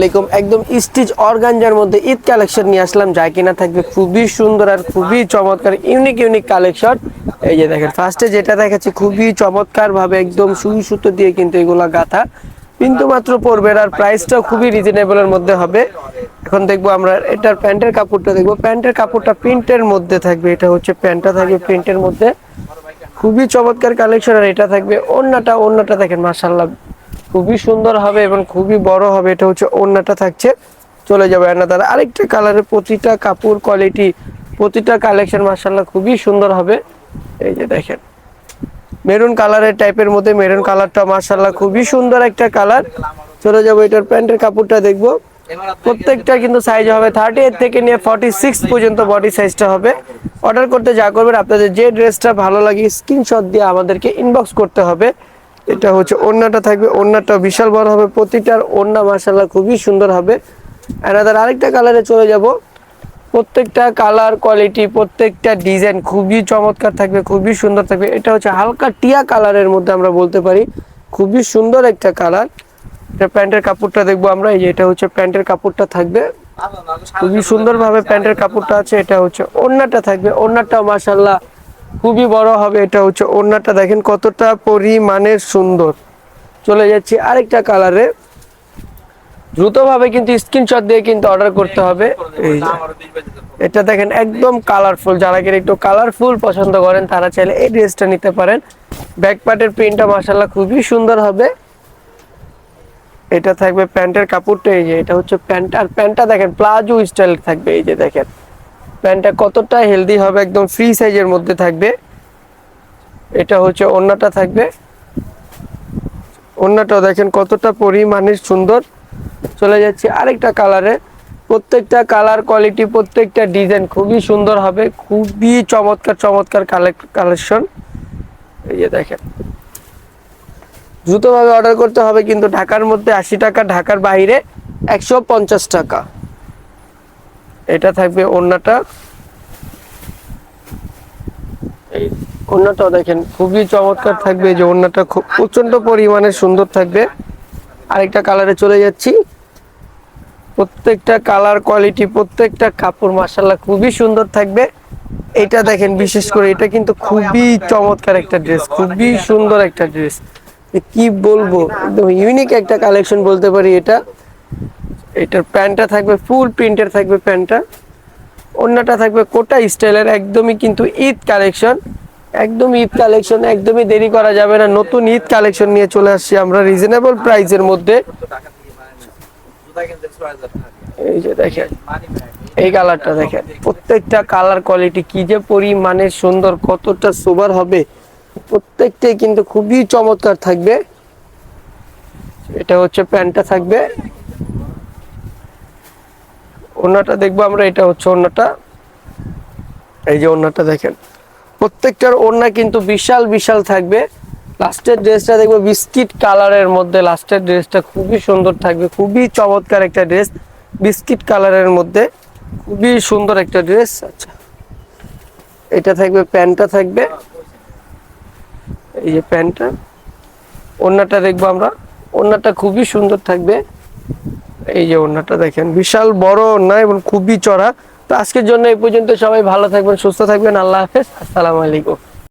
আলাইকুম। একদম stitch organza মধ্যে ঈদ কালেকশন নিয়ে আসলাম, যা কিনা থাকবে খুবই সুন্দর আর খুবই চমৎকার ইউনিক কালেকশন। এই যে দেখেন, ফার্স্টে যেটা দেখাচ্ছি খুবই চমৎকার ভাবে একদম সুই সুতো দিয়ে কিন্তু এগুলা গাঁথা, কিন্তু মাত্র পড়বে আর প্রাইসটাও খুবই রিজনেবলের মধ্যে হবে। এখন দেখবো আমরা এটার প্যান্টের কাপড়টা দেখবো। প্যান্টের কাপড়টা প্রিন্টের মধ্যে থাকবে, এটা হচ্ছে প্যান্টটা থাকবে প্রিন্টের মধ্যে, খুবই চমৎকার কালেকশন। আর এটা থাকবে ওড়নাটা দেখেন মাশাআল্লাহ খুবই সুন্দর হবে এবং খুবই বড় হবে। এটা হচ্ছে ওড়নাটা থাকছে। চলে যাবে আনাদার আরেকটা কালারের, প্রতিটা কাপড় কোয়ালিটি প্রতিটা কালেকশন মাশাআল্লাহ খুবই সুন্দর হবে। এই যে দেখেন মেরুন কালারের টাইপের মধ্যে, মেরুন কালারটা মাশাআল্লাহ খুবই সুন্দর একটা কালার। চলে যাবো এটার প্যান্টের কাপড়টা দেখবো। প্রত্যেকটা কিন্তু সাইজ হবে 38 থেকে নিয়ে 46 পর্যন্ত বডি সাইজটা হবে। অর্ডার করতে যা করবেন, আপনাদের যে ড্রেসটা ভালো লাগে স্ক্রিনশট দিয়ে আমাদেরকে ইনবক্স করতে হবে। এটা হচ্ছে ওড়নাটা থাকবে, ওড়নাটা বিশাল বড় হবে, প্রতিটার ওড়না মাশাআল্লাহ খুবই সুন্দর হবে। আনাদার আরেকটা কালারে চলে যাব। প্রত্যেকটা কালার কোয়ালিটি প্রত্যেকটা ডিজাইন খুবই চমৎকার থাকবে, খুবই সুন্দর থাকবে। এটা হচ্ছে হালকা টিয়া কালারের মধ্যে আমরা বলতে পারি, খুবই সুন্দর একটা কালার। এটা প্যান্টের কাপড়টা দেখবো আমরা। এই যে এটা হচ্ছে প্যান্টের কাপড়টা থাকবে, খুবই সুন্দর ভাবে প্যান্টের কাপড়টা আছে। এটা হচ্ছে ওড়নাটা থাকবে, ওড়নাটা মাশাআল্লাহ খুবই বড় হবে। এটা হচ্ছে ওড়নাটা দেখেন কতটা পরিমাণের সুন্দর। চলে যাচ্ছি আরেকটা কালারে, দ্রুতভাবে কিন্তু স্ক্রিনশট দিয়ে কিন্তু অর্ডার করতে হবে। এই যে এটা দেখেন একদম কালারফুল, যারা কিনা একটু কালারফুল পছন্দ করেন তারা চাইলে এই ড্রেসটা নিতে পারেন। ব্যাক পার্টের প্রিন্টটা মাশাআল্লাহ খুবই সুন্দর হবে। এটা থাকবে প্যান্টের কাপড়টা। এই যে এটা হচ্ছে প্যান্ট, আর প্যান্টটা দেখেন প্লাজো স্টাইল থাকবে। এই যে দেখেন প্যান্টটা কতটা হেলদি হবে, একদম ফ্রি সাইজের মধ্যে থাকবে। এটা হচ্ছে ওড়নাটা থাকবে, ওড়নাটাও দেখেন কতটা পরিমাণের সুন্দর। চলে যাচ্ছে আরেকটা কালারে। প্রত্যেকটা কালার কোয়ালিটি প্রত্যেকটা ডিজাইন খুবই সুন্দর হবে, খুবই চমৎকার কালেকশন। এই যে দেখেন দ্রুতভাবে অর্ডার করতে হবে, কিন্তু ঢাকার মধ্যে 80 টাকা, ঢাকার বাইরে 150 টাকা। এটা থাকবে ওড়নাটা। এই ওড়নাটাও দেখেন খুবই চমৎকার থাকবে, যে ওড়নাটা খুব প্রচন্ড পরিমাণে সুন্দর থাকবে। আরেকটা কালারে চলে যাচ্ছি। প্রত্যেকটা কালার কোয়ালিটি প্রত্যেকটা কাপড় মাশাআল্লাহ খুবই সুন্দর থাকবে। এটা দেখেন বিশেষ করে এটা কিন্তু খুবই চমৎকার একটা ড্রেস, খুবই সুন্দর একটা ড্রেস। কি বলবো, একদম ইউনিক একটা কালেকশন বলতে পারি এটা। এটার প্যান্টটা থাকবে ফুল প্রিন্টের থাকবে প্যান্টটা। ওড়নাটা থাকবে কোটা স্টাইলের, একদমই কিন্তু ঈদ কালেকশন, একদম ঈদ কালেকশন, একদমই দেরি করা যাবে না। নতুন ঈদ কালেকশন নিয়ে চলে আসছি আমরা রিজনেবল প্রাইসের মধ্যে। এই যে দেখেন এই কালারটা দেখেন, প্রত্যেকটা কালার কোয়ালিটি কি যে পরিমাণে সুন্দর, কতটা সোবার হবে, প্রত্যেকটাই কিন্তু খুবই চমৎকার থাকবে। এটা হচ্ছে প্যান্টটা থাকবে। ওড়নাটা দেখবো আমরা। এটা হচ্ছে ওড়নাটা। এই যে ওড়নাটা দেখেন, প্রত্যেকটার ওড়না কিন্তু বিশাল থাকবে। লাস্টের ড্রেসটা দেখবো বিস্কিট কালারের মধ্যে, লাস্টের ড্রেসটা খুবই সুন্দর থাকবে, খুবই চমৎকার একটা ড্রেস, বিস্কিট কালারের মধ্যে খুবই সুন্দর একটা ড্রেস। আচ্ছা এটা থাকবে প্যান্টটা থাকবে। এই যে প্যান্টটা। ওড়নাটা দেখবো আমরা। ওড়নাটা খুবই সুন্দর থাকবে। এই যে ওড়নাটা দেখেন বিশাল বড় ওড়না এবং খুবই চড়া। তো আজকের জন্য এই পর্যন্ত, সবাই ভালো থাকবেন, সুস্থ থাকবেন, আল্লাহ হাফেজ, আসসালামু আলাইকুম।